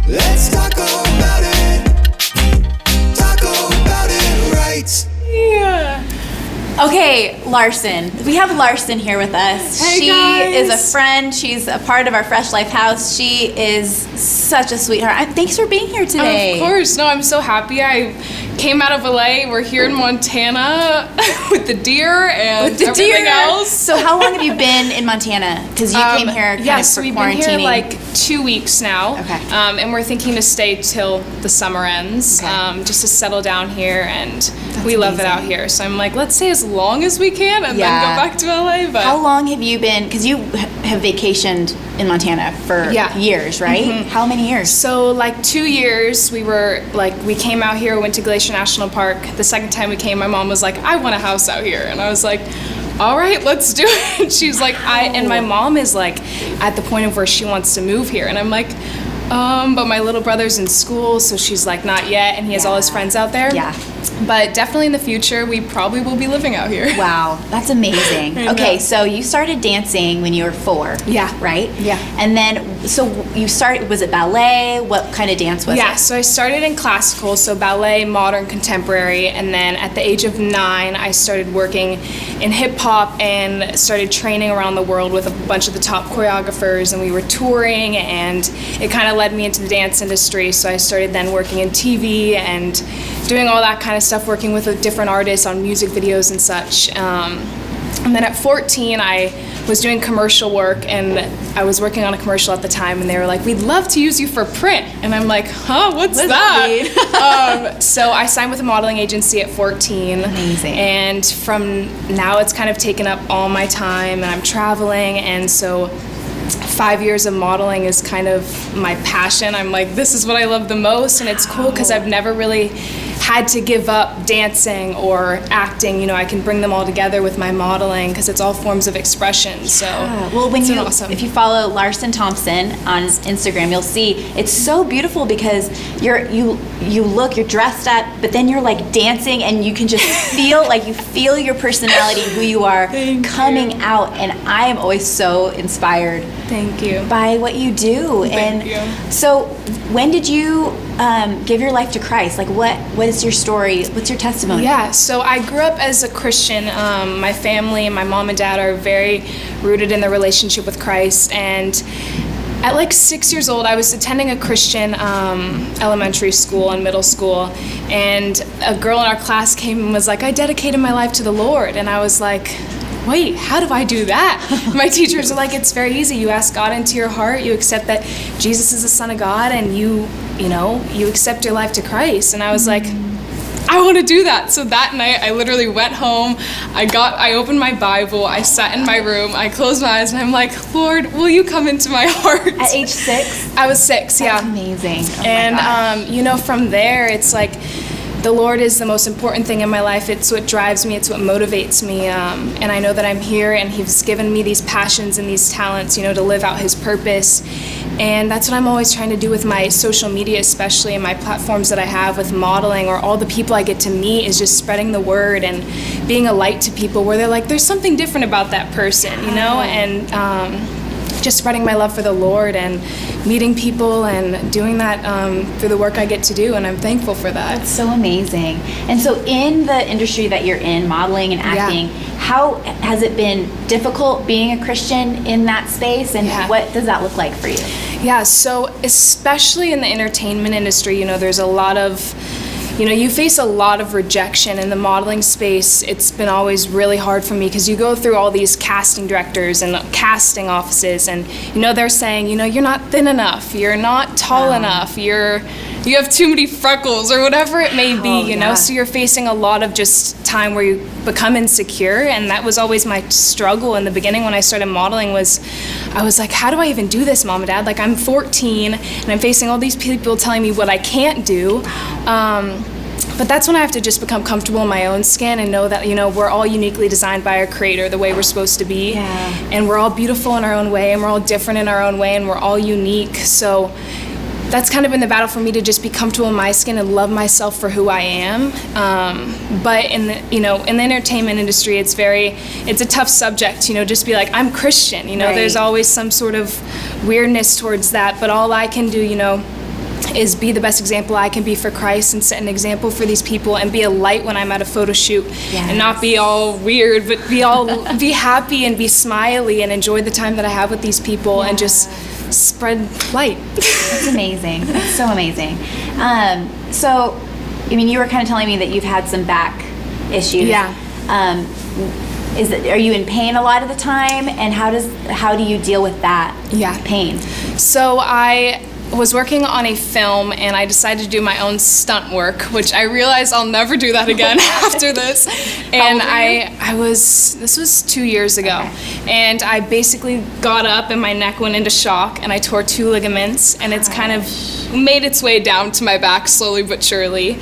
Let's talk about it. Talk about it right. Yeah. Okay, Larsen. We have Larsen here with us. Hey, she guys. is a friend. She's a part of our Fresh Life house. She is such a sweetheart. Thanks for being here today. Of course. No, I'm so happy. I came out of LA. We're here in Montana with the deer and everything else. So how long have you been in Montana? Because you came here kind of for we've quarantining. been here like 2 weeks now. Okay. And we're thinking to stay till the summer ends, Okay. just to settle down here. And That's we love it amazing. out here. So I'm like, let's stay as long as we can and Yeah. then go back to LA. But How long have you been, because you have vacationed in Montana for Yeah. years, right? Mhm. How many years? So like 2 years, we came out here, went to Glacier National Park. The second time we came, my mom was like, I want a house out here. And I was like, all right, let's do it. She was like, and my mom is like at the point of where she wants to move here. And I'm like, but my little brother's in school, so she's like, not yet. And he has all his friends out there. Yeah. But definitely in the future, we probably will be living out here. Wow, that's amazing. I Okay, know. so you started dancing when you were 4. Yeah. Right? Yeah. And then, so you started, was it ballet? What kind of dance was Yeah, it? so I started in classical, so ballet, modern, contemporary, and then at the age of 9, I started working in hip hop and started training around the world with a bunch of the top choreographers, and we were touring, and it kind of led me into the dance industry. So I started then working in TV and doing all that kind of stuff, working with different artists on music videos and such. And then at 14, I was doing commercial work, and I was working on a commercial at the time, and they were like, we'd love to use you for print. And I'm like, huh, what's What does that? that So I signed with a modeling agency at 14. Amazing. And from now, it's kind of taken up all my time, and I'm traveling, and so 5 years of modeling is kind of my passion. I'm like, this is what I love the most, and it's cool because I've never really had to give up dancing or acting. You know, I can bring them all together with my modeling because it's all forms of expression. So Well, when it's you, awesome. if you follow Larsen Thompson on Instagram, you'll see it's so beautiful because you're dressed up, but then you're like dancing, and you can just feel like you feel your personality, who you are coming out, and I am always so inspired Thank you. by what you do. Thank And you. so, when did you give your life to Christ? Like, what is your story? What's your testimony? Yeah, so I grew up as a Christian. My family, my mom and dad are very rooted in their relationship with Christ. And at like 6 years old, I was attending a Christian elementary school and middle school. And a girl in our class came and was like, I dedicated my life to the Lord. And I was like, wait, how do I do that? My teachers are like, it's very easy. You ask God into your heart, you accept that Jesus is the Son of God, and you accept your life to Christ. And I was like, I want to do that. So that night I literally went home, I opened my Bible, I sat in my room, I closed my eyes, and I'm like, Lord, will you come into my heart? At age 6? I was 6, yeah. That's amazing. Oh my And gosh. from there, it's like the Lord is the most important thing in my life. It's what drives me, it's what motivates me, and I know that I'm here, and He's given me these passions and these talents, to live out His purpose. And that's what I'm always trying to do with my social media, especially, and my platforms that I have with modeling, or all the people I get to meet, is just spreading the word and being a light to people where they're like, there's something different about that person, and just spreading my love for the Lord and meeting people and doing that through the work I get to do, and I'm thankful for that. That's so amazing. And so in the industry that you're in, modeling and acting, how has it been difficult being a Christian in that space, and what does that look like for you? Yeah, so especially in the entertainment industry, there's a lot of, you face a lot of rejection in the modeling space. It's been always really hard for me because you go through all these casting directors and casting offices, and they're saying, you're not thin enough, you're not tall enough, you have too many freckles, or whatever it may be, so you're facing a lot of just time where you become insecure. And that was always my struggle in the beginning when I started modeling. I was like, how do I even do this, Mom and Dad? Like, I'm 14 and I'm facing all these people telling me what I can't do. But that's when I have to just become comfortable in my own skin and know that, we're all uniquely designed by our Creator the way we're supposed to be. Yeah. And we're all beautiful in our own way, and we're all different in our own way, and we're all unique. So that's kind of been the battle for me, to just be comfortable in my skin and love myself for who I am. But in the entertainment industry, it's a tough subject, just be like, I'm Christian, Right. There's always some sort of weirdness towards that. But all I can do, is be the best example I can be for Christ and set an example for these people and be a light when I'm at a photo shoot and not be all weird, but be happy and be smiley and enjoy the time that I have with these people and just spread light. That's amazing. That's so amazing. So, I mean, you were kind of telling me that you've had some back issues. Yeah. Are you in pain a lot of the time, and how do you deal with that pain? So I was working on a film and I decided to do my own stunt work, which I realized I'll never do that again after this. And this was 2 years ago. Okay. And I basically got up and my neck went into shock and I tore 2 ligaments, and it's kind of made its way down to my back slowly but surely.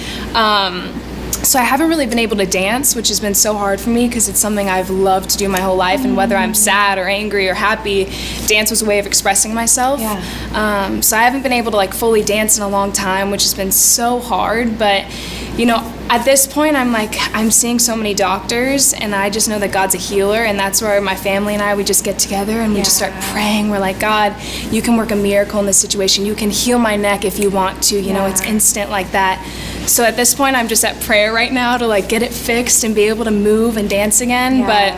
So I haven't really been able to dance, which has been so hard for me because it's something I've loved to do my whole life, and whether I'm sad or angry or happy, dance was a way of expressing myself. Yeah. So I haven't been able to like fully dance in a long time, which has been so hard. But at this point I'm seeing so many doctors, and I just know that God's a healer, and that's where my family and we just get together and we just start praying. We're like, God, you can work a miracle in this situation. You can heal my neck if you want to. It's instant like that. So at this point, I'm just at prayer right now to like get it fixed and be able to move and dance again. But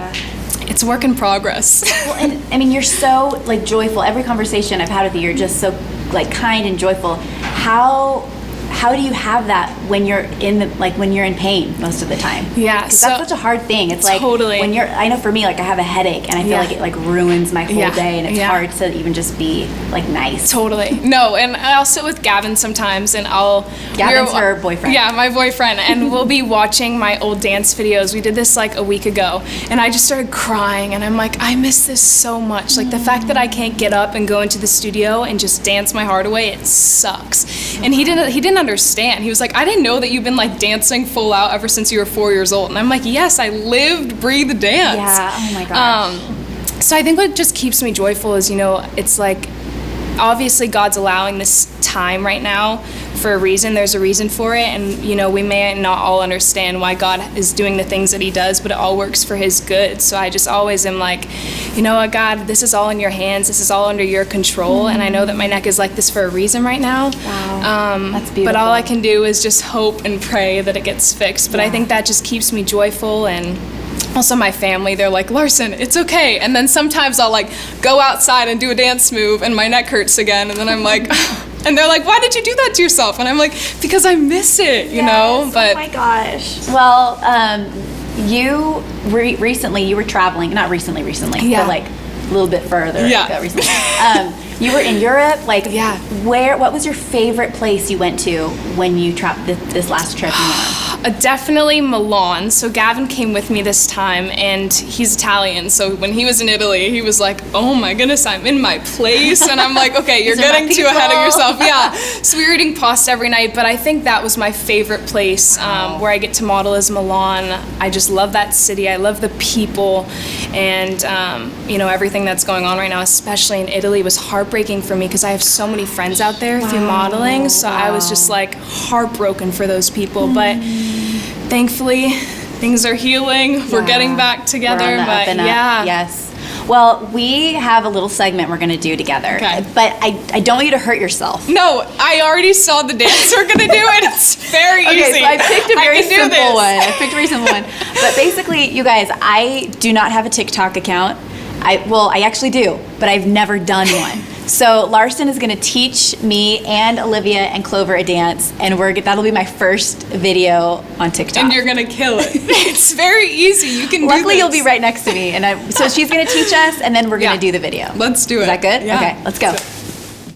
it's a work in progress. Well, and I mean, you're so like joyful. Every conversation I've had with you, you're just so like kind and joyful. How do you have that when you're in pain most of the time? Yeah, because that's such a hard thing. It's like when I know for me, like I have a headache and I feel like it like ruins my whole day, and it's hard to even just be like nice. Totally. No, and I'll sit with Gavin sometimes, and Gavin's her boyfriend. Yeah, my boyfriend, and we'll be watching my old dance videos. We did this like a week ago, and I just started crying, and I'm like, I miss this so much. Like the fact that I can't get up and go into the studio and just dance my heart away, it sucks. And he didn't understand. He was like, I didn't know that you've been like dancing full out ever since you were 4 years old. And I'm like, yes, I lived, breathed, danced. Yeah. Oh my gosh. So I think what just keeps me joyful is, it's like, obviously God's allowing this time right now for a reason. There's a reason for it, and we may not all understand why God is doing the things that he does, but it all works for his good. So I just always am like, you know what, God, this is all in your hands. This is all under your control. And I know that my neck is like this for a reason right now. Wow. That's beautiful. But all I can do is just hope and pray that it gets fixed. But I think that just keeps me joyful. And also my family, they're like, Larsen, it's okay. And then sometimes I'll like go outside and do a dance move and my neck hurts again. And then I'm like, and they're like, why did you do that to yourself? And I'm like, because I miss it, you know? But oh my gosh. Well, you recently, you were traveling, not recently, but like a little bit further ago recently. You were in Europe, what was your favorite place you went to when you traveled this last trip you went on? Definitely Milan. So Gavin came with me this time, and he's Italian. So when he was in Italy, he was like, oh my goodness, I'm in my place. And I'm like, okay, you're getting too ahead of yourself. Yeah. So we were eating pasta every night, but I think that was my favorite place where I get to model is Milan. I just love that city. I love the people, and everything that's going on right now, especially in Italy, was heartbreaking for me because I have so many friends out there through modeling. So I was just like heartbroken for those people. But thankfully, things are healing. We're getting back together. Yes. Well, we have a little segment we're going to do together. Okay. But I don't want you to hurt yourself. No, I already saw the dance we're going to do, and it's very easy. Okay, so I picked a very simple one. But basically, you guys, I do not have a TikTok account. I actually do, but I've never done one. So Larsen is going to teach me and Olivia and Clover a dance, and that'll be my first video on TikTok. And you're going to kill it. It's very easy. You can Luckily, do this. you'll be right next to me, and so she's going to teach us, and then we're going to do the video. Let's do it. Is that good? Yeah. Okay, let's go.